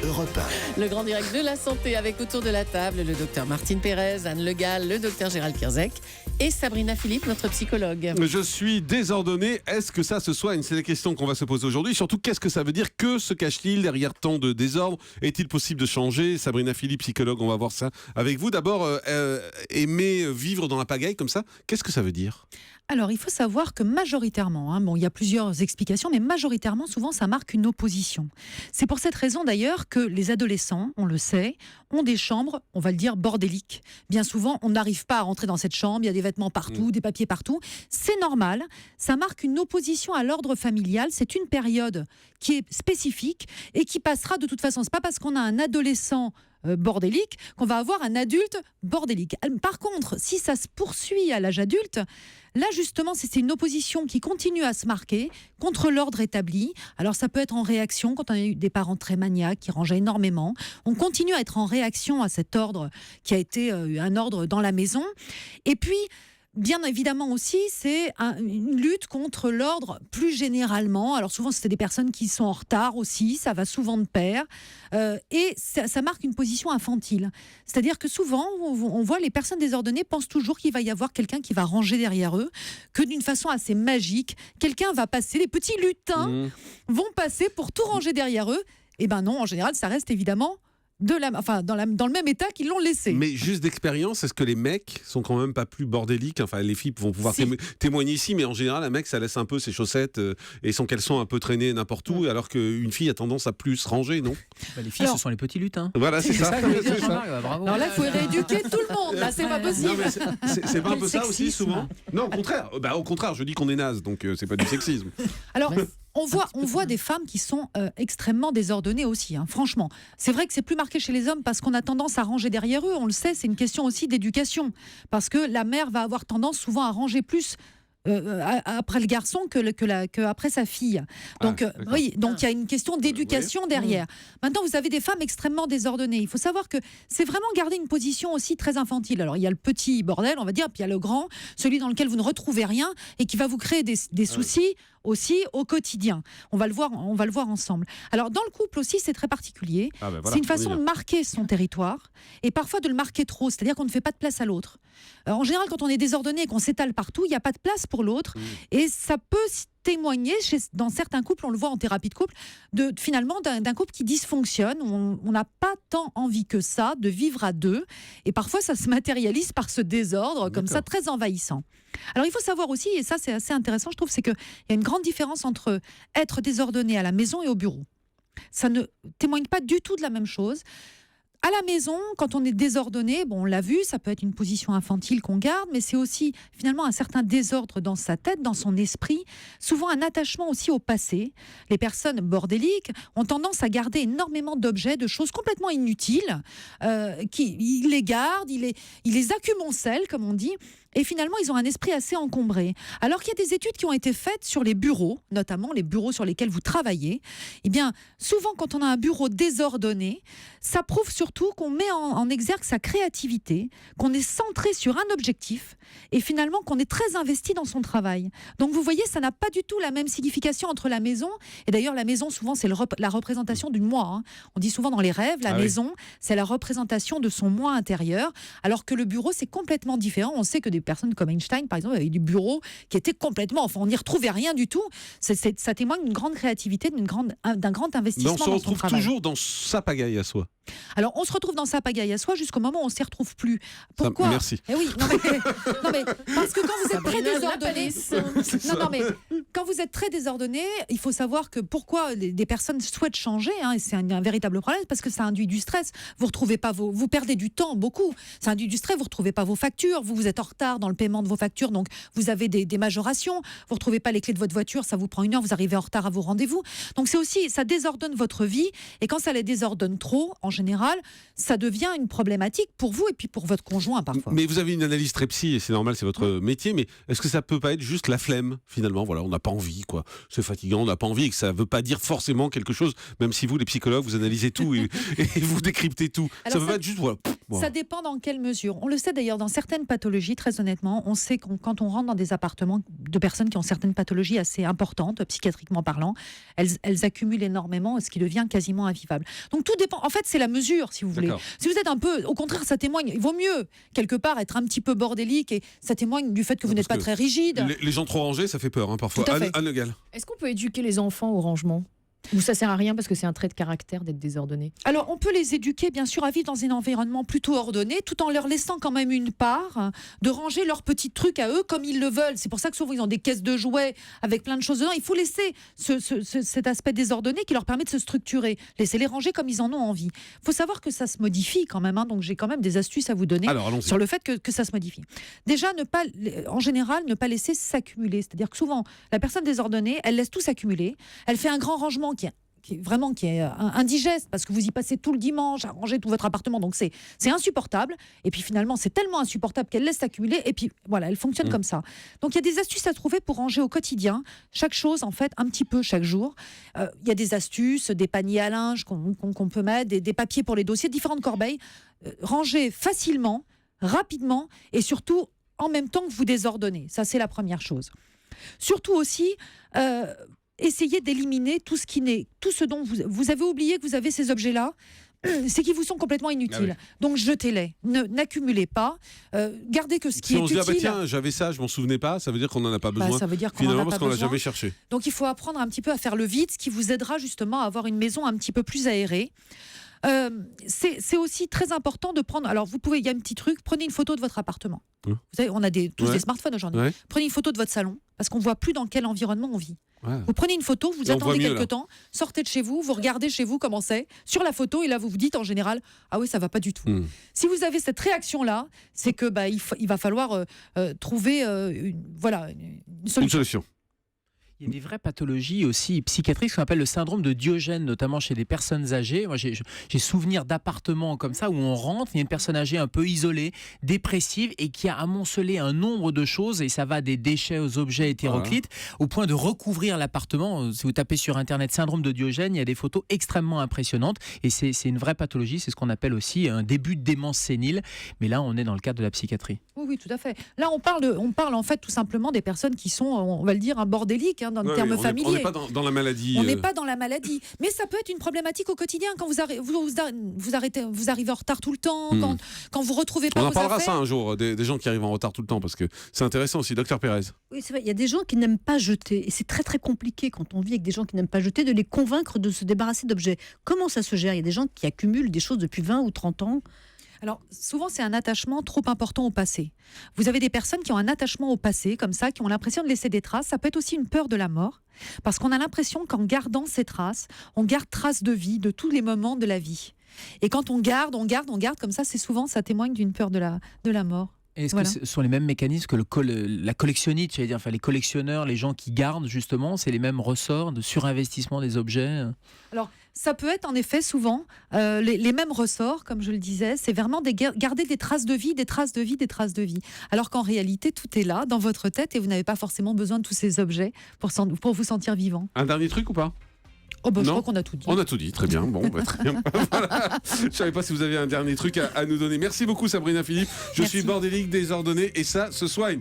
Europe 1. Le grand direct de la santé avec autour de la table le docteur Martine Pérez, Anne Le Gall, le docteur Gérald Kierzek et Sabrina Philippe, notre psychologue. Je suis désordonné. Est-ce que ça se soigne? C'est la question qu'on va se poser aujourd'hui. Surtout, qu'est-ce que ça veut dire? Que se cache-t-il derrière tant de désordre? Est-il possible de changer? Sabrina Philippe, psychologue, on va voir ça avec vous. D'abord, aimer vivre dans la pagaille comme ça, qu'est-ce que ça veut dire? Alors, il faut savoir que majoritairement, il y a plusieurs explications, mais majoritairement, souvent, ça marque une opposition. C'est pour cette raison, d'ailleurs, que les adolescents, on le sait, ont des chambres, on va le dire, bordéliques. Bien souvent, on n'arrive pas à rentrer dans cette chambre, il y a des vêtements partout, des papiers partout. C'est normal, ça marque une opposition à l'ordre familial. C'est une période qui est spécifique et qui passera de toute façon. C'est pas parce qu'on a un adolescent bordélique qu'on va avoir un adulte bordélique. Par contre, si ça se poursuit à l'âge adulte, là justement c'est une opposition qui continue à se marquer contre l'ordre établi. Alors ça peut être en réaction quand on a eu des parents très maniaques qui rangeaient énormément. On continue à être en réaction à cet ordre qui a été un ordre dans la maison. Et puis bien évidemment aussi, c'est une lutte contre l'ordre plus généralement. Alors souvent, c'est des personnes qui sont en retard aussi, ça va souvent de pair. Et ça marque une position infantile. C'est-à-dire que souvent, on voit les personnes désordonnées pensent toujours qu'il va y avoir quelqu'un qui va ranger derrière eux, que d'une façon assez magique, quelqu'un va passer, les petits lutins vont passer pour tout ranger derrière eux. Et ben non, en général, ça reste évidemment dans le même état qu'ils l'ont laissé. Mais juste d'expérience, est-ce que les mecs sont quand même pas plus bordéliques? Enfin, les filles vont pouvoir témoigner ici, mais en général, un mec, ça laisse un peu ses chaussettes et son caleçon un peu traîné n'importe où, alors qu'une fille a tendance à plus se ranger, non? Les filles, ce sont les petits lutins. Voilà, c'est ça. Bravo. Alors là, il faut rééduquer tout le monde. Là, c'est pas possible. Non, mais c'est pas un peu ça aussi, souvent? Non, au contraire. Au contraire, je dis qu'on est naze, donc c'est pas du sexisme. Alors, on voit des femmes qui sont extrêmement désordonnées aussi, franchement. C'est vrai que c'est plus marqué chez les hommes parce qu'on a tendance à ranger derrière eux. On le sait, c'est une question aussi d'éducation. Parce que la mère va avoir tendance souvent à ranger plus après le garçon que après sa fille. Donc, donc il y a une question d'éducation derrière. Maintenant, vous avez des femmes extrêmement désordonnées. Il faut savoir que c'est vraiment garder une position aussi très infantile. Alors, il y a le petit bordel, on va dire, puis il y a le grand, celui dans lequel vous ne retrouvez rien et qui va vous créer des soucis aussi au quotidien. On va le voir ensemble. Alors, dans le couple aussi, c'est très particulier. Voilà. C'est une façon de marquer son territoire et parfois de le marquer trop, c'est-à-dire qu'on ne fait pas de place à l'autre. En général, quand on est désordonné et qu'on s'étale partout, il n'y a pas de place pour l'autre et ça peut témoigner, dans certains couples, on le voit en thérapie de couple, finalement d'un couple qui dysfonctionne. On n'a pas tant envie que ça de vivre à deux et parfois ça se matérialise par ce désordre comme ça, très envahissant. Alors il faut savoir aussi, et ça c'est assez intéressant je trouve, c'est qu'il y a une grande différence entre être désordonné à la maison et au bureau. Ça ne témoigne pas du tout de la même chose. À la maison, quand on est désordonné, on l'a vu, ça peut être une position infantile qu'on garde, mais c'est aussi finalement un certain désordre dans sa tête, dans son esprit, souvent un attachement aussi au passé. Les personnes bordéliques ont tendance à garder énormément d'objets, de choses complètement inutiles, ils les gardent, ils les acumoncellent, comme on dit, et finalement ils ont un esprit assez encombré. Alors qu'il y a des études qui ont été faites sur les bureaux, notamment les bureaux sur lesquels vous travaillez, eh bien souvent quand on a un bureau désordonné, ça prouve surtout qu'on met en exergue sa créativité, qu'on est centré sur un objectif et finalement qu'on est très investi dans son travail. Donc vous voyez, ça n'a pas du tout la même signification entre la maison, et d'ailleurs la maison souvent c'est la représentation du moi. On dit souvent dans les rêves, la maison c'est la représentation de son moi intérieur, alors que le bureau c'est complètement différent. On sait que des personnes comme Einstein par exemple avaient du bureau qui était complètement, on n'y retrouvait rien du tout. Ça témoigne d'une grande créativité, d'un grand investissement dans son travail. On se retrouve toujours dans sa pagaille à soi. Alors, on se retrouve dans sa pagaille à soi jusqu'au moment où on ne s'y retrouve plus. Pourquoi ? Merci. Oui, non mais parce que quand vous êtes très désordonné, mais quand vous êtes très désordonné, il faut savoir que pourquoi des personnes souhaitent changer, et c'est un véritable problème, parce que ça induit du stress. Vous retrouvez pas vous perdez du temps beaucoup. Ça induit du stress. Vous retrouvez pas vos factures. Vous êtes en retard dans le paiement de vos factures, donc vous avez des majorations. Vous retrouvez pas les clés de votre voiture, ça vous prend 1 heure. Vous arrivez en retard à vos rendez-vous. Donc c'est aussi, ça désordonne votre vie, et quand ça les désordonne trop, en général, ça devient une problématique pour vous et puis pour votre conjoint parfois. Mais vous avez une analyse très psy et c'est normal, c'est votre métier, mais est-ce que ça peut pas être juste la flemme finalement? Voilà, on n'a pas envie, quoi. C'est fatigant, on n'a pas envie, et que ça veut pas dire forcément quelque chose, même si vous, les psychologues, vous analysez tout et vous décryptez tout. Alors ça peut pas être juste, voilà, Bon. Ça dépend dans quelle mesure. On le sait d'ailleurs dans certaines pathologies, très honnêtement, on sait que quand on rentre dans des appartements de personnes qui ont certaines pathologies assez importantes, psychiatriquement parlant, elles accumulent énormément, ce qui devient quasiment invivable. Donc tout dépend. En fait, c'est la mesure, si vous voulez. D'accord. Si vous êtes un peu, au contraire, ça témoigne. Il vaut mieux quelque part être un petit peu bordélique et ça témoigne du fait que vous Parce n'êtes pas que très rigide. Les gens trop rangés, ça fait peur parfois. Tout à fait. Anne Le Gall. Est-ce qu'on peut éduquer les enfants au rangement ? Ou ça sert à rien parce que c'est un trait de caractère d'être désordonné ? Alors, on peut les éduquer, bien sûr, à vivre dans un environnement plutôt ordonné, tout en leur laissant quand même une part de ranger leurs petits trucs à eux comme ils le veulent. C'est pour ça que souvent, ils ont des caisses de jouets avec plein de choses dedans. Il faut laisser cet aspect désordonné qui leur permet de se structurer. Laissez-les ranger comme ils en ont envie. Il faut savoir que ça se modifie quand même. Donc, j'ai quand même des astuces à vous donner Alors, allons-y. sur le fait que ça se modifie. Déjà, en général, ne pas laisser s'accumuler. C'est-à-dire que souvent, la personne désordonnée, elle laisse tout s'accumuler. Elle fait un grand rangement qui est indigeste parce que vous y passez tout le dimanche à ranger tout votre appartement, donc c'est insupportable. Et puis finalement, c'est tellement insupportable qu'elle laisse s'accumuler. Et puis voilà, elle fonctionne comme ça. Donc il y a des astuces à trouver pour ranger au quotidien, chaque chose en fait, un petit peu chaque jour. Il y a des astuces, des paniers à linge qu'on peut mettre, des papiers pour les dossiers, différentes corbeilles. Ranger facilement, rapidement et surtout en même temps que vous désordonnez. Ça, c'est la première chose. Surtout aussi, essayez d'éliminer tout ce dont vous avez oublié que vous avez ces objets-là, c'est qu'ils vous sont complètement inutiles. Ah oui. Donc jetez-les, n'accumulez pas, gardez que ce qui Si est on se dit, utile. tiens, j'avais ça, je m'en souvenais pas, ça veut dire qu'on n'en a pas besoin. Ça veut dire qu'on en Finalement, a parce pas qu'on l'a besoin. jamais cherché. Donc il faut apprendre un petit peu à faire le vide, ce qui vous aidera justement à avoir une maison un petit peu plus aérée. C'est aussi très important de prendre. Alors, il y a un petit truc, prenez une photo de votre appartement. Vous savez, on a tous des smartphones aujourd'hui. Ouais. Prenez une photo de votre salon, parce qu'on ne voit plus dans quel environnement on vit. Ouais. Vous prenez une photo, vous Et on attendez voit mieux, quelques là. temps, sortez de chez vous, vous regardez chez vous comment c'est, sur la photo, et là vous vous dites en général, ah oui, ça va pas du tout. Si vous avez cette réaction-là, c'est que il va falloir trouver une Une solution. solution. Il y a des vraies pathologies aussi psychiatriques, ce qu'on appelle le syndrome de Diogène, notamment chez des personnes âgées. Moi, j'ai souvenir d'appartements comme ça où on rentre, il y a une personne âgée un peu isolée, dépressive et qui a amoncelé un nombre de choses, et ça va des déchets aux objets hétéroclites, au point de recouvrir l'appartement. Si vous tapez sur Internet syndrome de Diogène, il y a des photos extrêmement impressionnantes, et c'est une vraie pathologie. C'est ce qu'on appelle aussi un début de démence sénile. Mais là, on est dans le cadre de la psychiatrie. Oui, tout à fait. Là, on parle en fait tout simplement des personnes qui sont, on va le dire, un bordélique dans le terme familier. On n'est pas dans la maladie. On n'est pas dans la maladie. Mais ça peut être une problématique au quotidien quand vous arrivez en retard tout le temps, quand vous retrouvez pas On en vos parlera affaires. ça un jour, des gens qui arrivent en retard tout le temps, parce que c'est intéressant aussi. Docteur Pérez. Oui, c'est vrai. Il y a des gens qui n'aiment pas jeter. Et c'est très, très compliqué quand on vit avec des gens qui n'aiment pas jeter de les convaincre de se débarrasser d'objets. Comment ça se gère ? Il y a des gens qui accumulent des choses depuis 20 ou 30 ans. Alors, souvent, c'est un attachement trop important au passé. Vous avez des personnes qui ont un attachement au passé, comme ça, qui ont l'impression de laisser des traces. Ça peut être aussi une peur de la mort, parce qu'on a l'impression qu'en gardant ces traces, on garde trace de vie, de tous les moments de la vie. Et quand on garde comme ça, c'est souvent, ça témoigne d'une peur de la mort. Est-ce que ce sont les mêmes mécanismes que la collectionnite, j'allais dire, enfin les collectionneurs, les gens qui gardent justement, c'est les mêmes ressorts de surinvestissement des objets? Alors, ça peut être en effet souvent les mêmes ressorts, comme je le disais, c'est vraiment garder des traces de vie, des traces de vie, des traces de vie. Alors qu'en réalité, tout est là, dans votre tête, et vous n'avez pas forcément besoin de tous ces objets pour vous sentir vivant. Un dernier truc ou pas ? Je Non. crois qu'on a tout dit. On a tout dit, très bien. Bon, très bien. Voilà. Je ne savais pas si vous aviez un dernier truc à nous donner. Merci beaucoup Sabrina Philippe. Je Merci. suis bordélique, désordonné et ça se soigne.